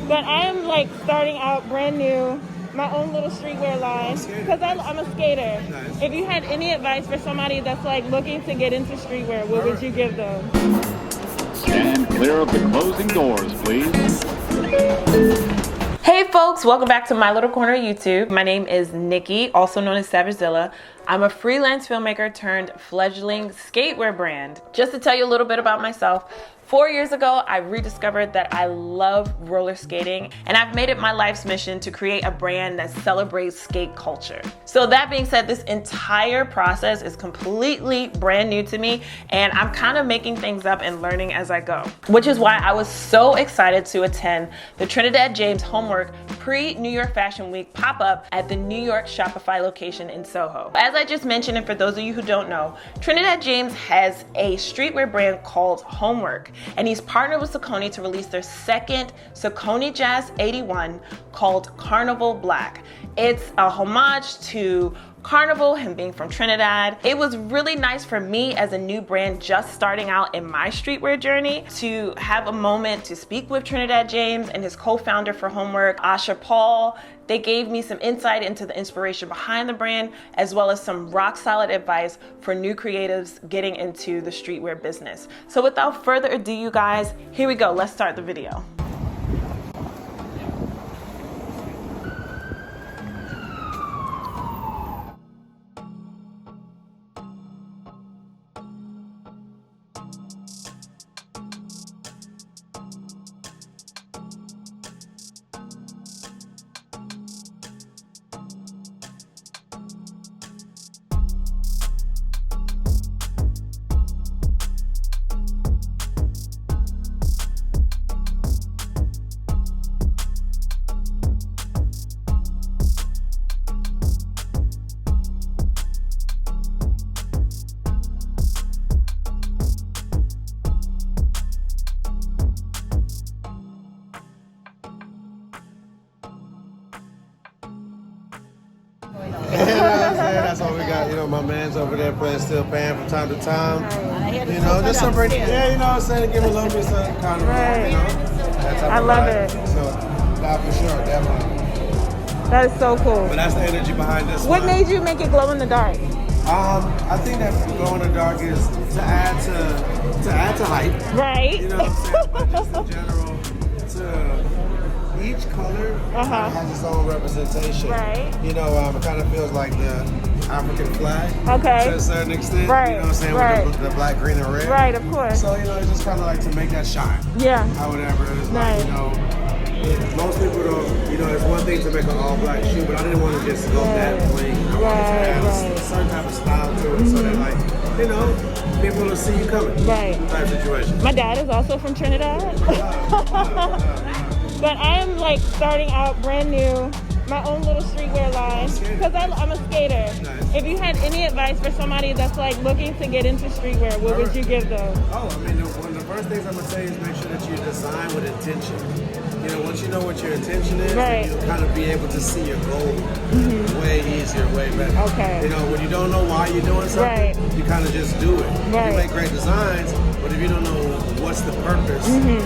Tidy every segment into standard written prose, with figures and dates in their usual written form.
But I am like starting out brand new, my own little streetwear line, because I'm a skater. Nice. If you had any advice for somebody that's like looking to get into streetwear, what would you give them? Stand clear of the closing doors, please. Hey folks, welcome back to my little corner of YouTube. My name is Nikki, also known as Savagezilla. I'm a freelance filmmaker turned fledgling skatewear brand. Just to tell you a little bit about myself, 4 years ago, I rediscovered that I love roller skating, and I've made it my life's mission to create a brand that celebrates skate culture. So that being said, this entire process is completely brand new to me, and I'm kind of making things up and learning as I go, which is why I was so excited to attend the Trinidad James Hommewrk pre-New York Fashion Week pop-up at the New York Shopify location in Soho. As I just mentioned, and for those of you who don't know, Trinidad James has a streetwear brand called Hommewrk, and he's partnered with Saucony to release their second Saucony Jazz 81 called Carnival Black. It's a homage to Carnival, him being from Trinidad. It was really nice for me as a new brand just starting out in my streetwear journey to have a moment to speak with Trinidad James and his co-founder for Hommewrk, Asha. They gave me some insight into the inspiration behind the brand, as well as some rock solid advice for new creatives getting into the streetwear business. So without further ado, you guys, here we go. Let's start the video. That's what we got. You know, my man's over there playing steel pan from time to time. You know, just some pretty, yeah, you know what I'm saying? Give him a little bit of kind of, Right. you know, that type I of love vibe. it. So, nah, for sure, definitely. That is so cool. But that's the energy behind this What one. made you make it glow in the dark? I think that glow in the dark is to add to hype. Right. You know what I'm saying? But just in general, to each color has its own representation. Right. You know, it kind of feels like the African flag Okay. to a certain extent. Right. You know what I'm saying? Right. With the black, green, and red. Right, of course. So, you know, it's just kind of like to make that shine. Yeah. Or whatever. It's Nice. like, you know, most people don't, you know, it's one thing to make an all black shoe, but I didn't want to just go that bling. I wanted to add a certain type of style to it so that, like, you know, people will see you coming. Right. Type situation. My dad is also from Trinidad. But I am like starting out brand new, my own little streetwear line, because I'm a skater. Nice. If you had any advice for somebody that's like looking to get into streetwear, what would you give them? Oh, I mean, one of the first things I'm going to tell you is make sure that you design with intention. You know, once you know what your intention is, Right. then you'll kind of be able to see your goal way easier, way better. Okay. You know, when you don't know why you're doing something, Right. you kind of just do it. Right. You make great designs, but if you don't know what's the purpose, you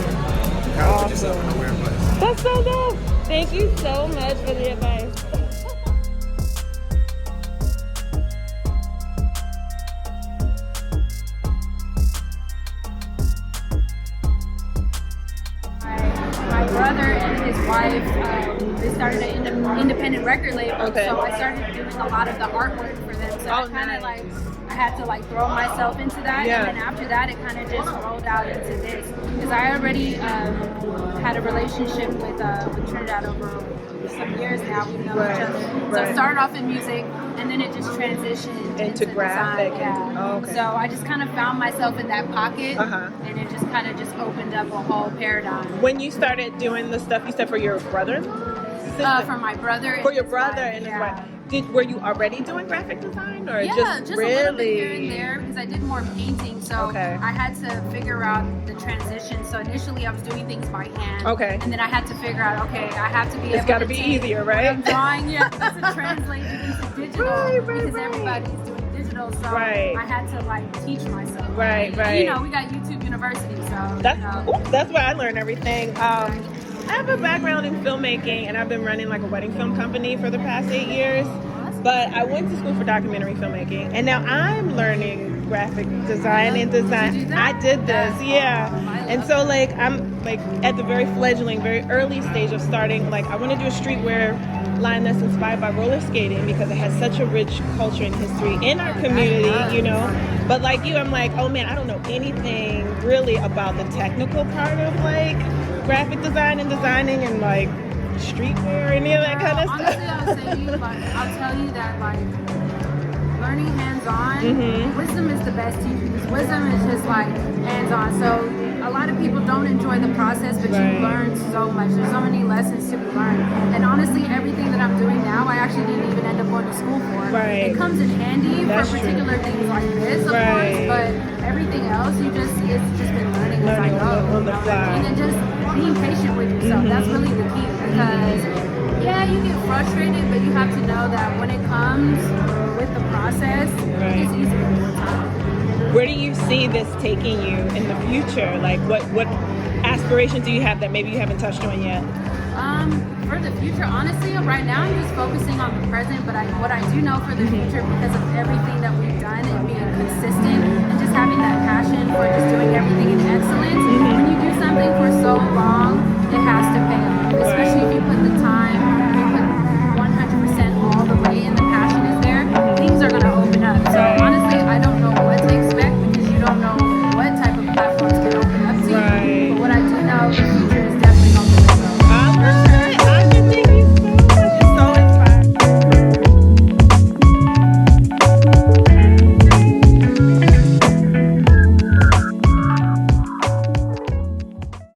kind of put yourself in a weird place. That's so dope. Thank you so much for the advice. My brother and his wife, they started an independent record label. Okay. So I started doing a lot of the artwork for them. So I kind of like, I had to like throw myself into that. Yeah. And then after that, it kind of just rolled out into this. Because I already had a relationship with Trinidad over some years now. We've known each other. So it started off in music, and then it just transitioned into graphic. design. Yeah. Oh, okay. So I just kind of found myself in that pocket, and it just kind of just opened up a whole paradigm. When you started doing the stuff, you said for your brother? For my brother. And For your his brother wife, and his yeah. wife. Were you already doing graphic design, or Yeah, just a really? little bit here and there because I did more painting, so Okay. I had to figure out the transition. So initially, I was doing things by hand. Okay. And then I had to figure out, okay, I have to be. It's got to be easier, right? I'm drawing, yeah, to translate it into digital because everybody's doing digital. So Right. I had to like teach myself. Right, And, right. You know, we got YouTube University, so That's you know. that's where I learn everything. I have a background in filmmaking, and I've been running like a wedding film company for the past 8 years. But I went to school for documentary filmmaking, and now I'm learning graphic design and design. Did you do that? I did this, That's yeah. awesome. And so like I'm like at the very fledgling, very early stage of starting. Like I want to do a streetwear line that's inspired by roller skating because it has such a rich culture and history in our community, you know. But like you, I'm like, oh man, I don't know anything really about the technical part of like graphic design and designing and like streetwear and any of that kind of Honestly, stuff. I would say I'll tell you that like learning hands-on, wisdom is the best teacher. Because wisdom is just like hands-on. So a lot of people don't enjoy the process, but you learn so much. There's so many lessons to be learned. And honestly, everything that I'm doing now, I actually didn't even end up going to school for. Right. It comes in handy That's for true. particular things like this, of course. But everything else, it's just been learning as I go. on the fly. And then just being patient with yourself. That's really the key. Because yeah, you get frustrated, but you have to know that when it comes with the process, it's easier over time. Where do you see this taking you in the future? Like what aspirations do you have that maybe you haven't touched on yet? For the future, honestly, right now I'm just focusing on the present, but what I do know for the future, because of everything that we've done and being consistent and just having that passion for just doing everything in excellence, when you do something for so long, it has to pay off, especially if you put the time, you put 100% all the way and the passion is there, things are going to open up. So honestly, I don't know what to expect because you don't know what type of platforms can open up to you, but what I do know is